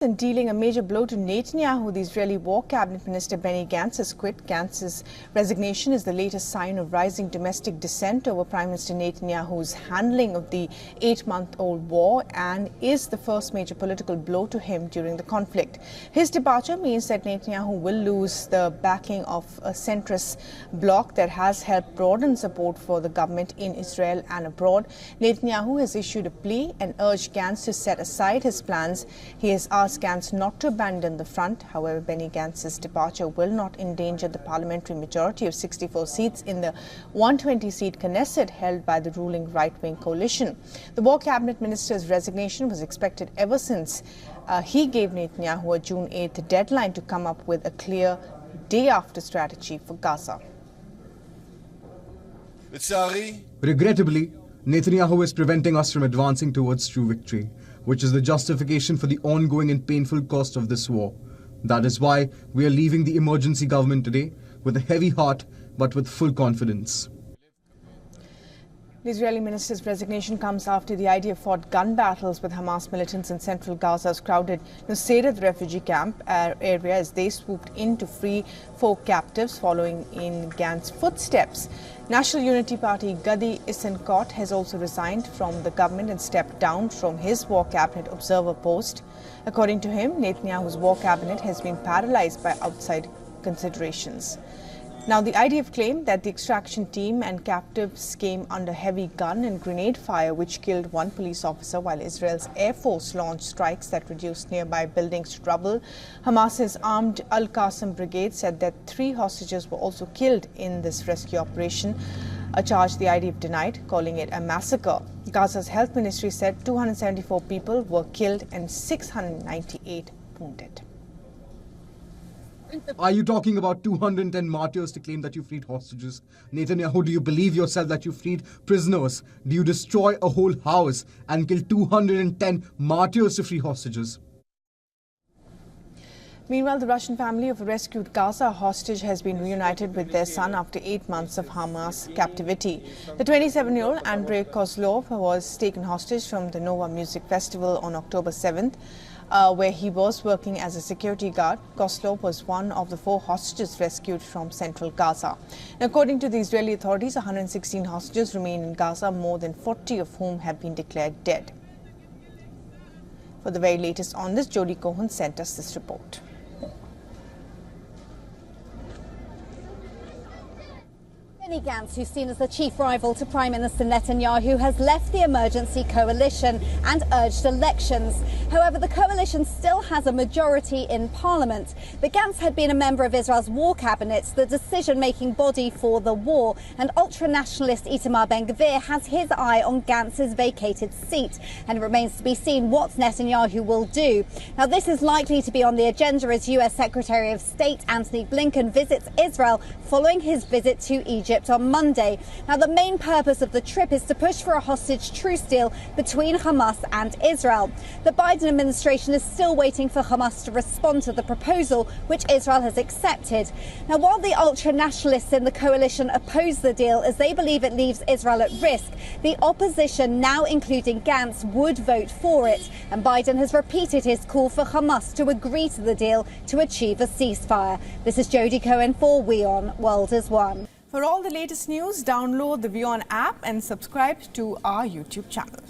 And dealing a major blow to Netanyahu, the Israeli War Cabinet Minister Benny Gantz has quit. Gantz's resignation is the latest sign of rising domestic dissent over Prime Minister Netanyahu's handling of the 8-month-old war and is the first major political blow to him during the conflict. His departure means that Netanyahu will lose the backing of a centrist bloc that has helped broaden support for the government in Israel and abroad. Netanyahu has issued a plea and urged Gantz to set aside his plans. He has asked Gantz not to abandon the front. However, Benny Gantz's departure will not endanger the parliamentary majority of 64 seats in the 120-seat Knesset held by the ruling right-wing coalition. The War Cabinet Minister's resignation was expected ever since he gave Netanyahu a June 8th deadline to come up with a clear day-after strategy for Gaza. Regrettably, Netanyahu is preventing us from advancing towards true victory, which is the justification for the ongoing and painful cost of this war. That is why we are leaving the emergency government today with a heavy heart but with full confidence. The Israeli minister's resignation comes after the IDF fought gun battles with Hamas militants in central Gaza's crowded Nuseirat refugee camp area as they swooped in to free 4 captives following in Gantz's footsteps. National Unity Party Gadi Isankot has also resigned from the government and stepped down from his war cabinet observer post. According to him, Netanyahu's war cabinet has been paralyzed by outside considerations. Now, the IDF claimed that the extraction team and captives came under heavy gun and grenade fire, which killed 1 police officer, while Israel's Air Force launched strikes that reduced nearby buildings to rubble. Hamas's armed Al-Qassam brigade said that 3 hostages were also killed in this rescue operation, a charge the IDF denied, calling it a massacre. Gaza's health ministry said 274 people were killed and 698 wounded. Are you talking about 210 martyrs to claim that you freed hostages? Netanyahu, do you believe yourself that you freed prisoners? Do you destroy a whole house and kill 210 martyrs to free hostages? Meanwhile, the Russian family of a rescued Gaza hostage has been reunited with their son after 8 months of Hamas captivity. The 27-year-old Andrei Kozlov was taken hostage from the Nova Music Festival on October 7th. Where he was working as a security guard. Kozlov was one of the 4 hostages rescued from central Gaza. Now, according to the Israeli authorities, 116 hostages remain in Gaza, more than 40 of whom have been declared dead. For the very latest on this, Jody Cohen sent us this report. Benny Gantz, who's seen as the chief rival to Prime Minister Netanyahu, has left the emergency coalition and urged elections. However, the coalition still has a majority in parliament. But Gantz had been a member of Israel's war cabinet, the decision-making body for the war, and ultra-nationalist Itamar Ben-Gvir has his eye on Gantz's vacated seat, and it remains to be seen what Netanyahu will do. Now, this is likely to be on the agenda as US Secretary of State Antony Blinken visits Israel following his visit to Egypt on Monday. Now, the main purpose of the trip is to push for a hostage truce deal between Hamas and Israel. The Biden administration is still waiting for Hamas to respond to the proposal, which Israel has accepted. Now, while the ultra-nationalists in the coalition oppose the deal as they believe it leaves Israel at risk, the opposition, now including Gantz, would vote for it. And Biden has repeated his call for Hamas to agree to the deal to achieve a ceasefire. This is Jody Cohen for WION World is One. For all the latest news, download the WION app and subscribe to our YouTube channel.